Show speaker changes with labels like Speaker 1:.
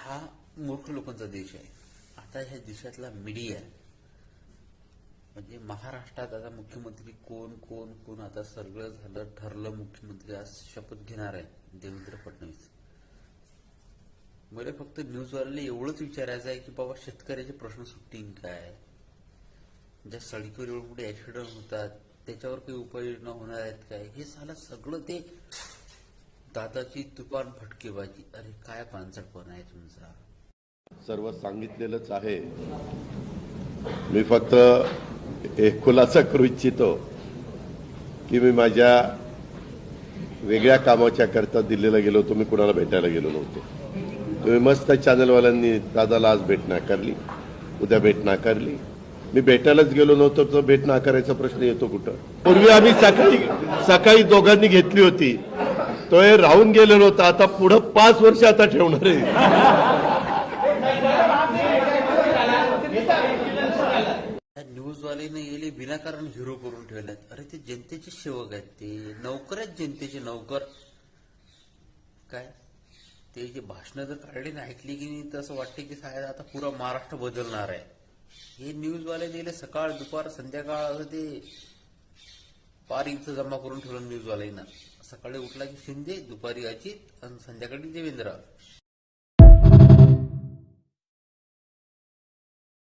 Speaker 1: हा मूर्ख लोकांचा देश आहे. आता ह्या देशातला मीडिया म्हणजे महाराष्ट्रात आता मुख्यमंत्री कोण कोण कोण आता सगळं झालं ठरलं. मुख्यमंत्री आज शपथ घेणार आहे देवेंद्र फडणवीस. मला फक्त न्यूजवाल्याला एवढंच विचारायचं आहे की बाबा शेतकऱ्याचे प्रश्न सुटतील काय? ज्या सडकीवर एवढे मोठे ऍक्सिडेंट होतात त्याच्यावर काही उपाययोजना होणार आहेत काय? हे झालं सगळं ते दादाची तुफान फटकेबाजी. अरे काय पानसटपणा आहे तुमचा.
Speaker 2: सर्व सांगितलेलंच आहे. मी फक्त एक खुलासा करू इच्छितो की मी माझ्या वेगळ्या कामाच्या करता दिल्लीला गेलो होतो. मी कुणाला भेटायला गेलो नव्हतो. तुम्ही मस्त चॅनलवाल्यांनी दादाला आज भेट नाकारली, उद्या भेट नाकारली. मी भेटायलाच गेलो नव्हतो तर भेट नाकारायचा प्रश्न येतो कुठं? पूर्वी आम्ही सकाळी दोघांनी घेतली होती. तो हे राहून गेलेलो होता. आता पुढं 5 वर्ष आता ठेवणार आहे.
Speaker 1: न्यूजवाल्याने गेले विनाकारण हिरो करून ठेवल्यात. अरे ते जनतेचे सेवक आहेत, ते नौकर आहेत, जनतेचे नौकर. काय ते जे भाषणं जर काढली ना ऐकली की नाही तर असं वाटते की साहेब आता पुरा महाराष्ट्र बदलणार आहे. हे न्यूजवाले गेले सकाळ दुपार संध्याकाळ असं ते पार इथं जमा करून ठेवलं न्यूजवाल्यांना. सकाळी उठला की शिंदे, दुपारी अजित आणि संध्याकाळी देवेंद्र.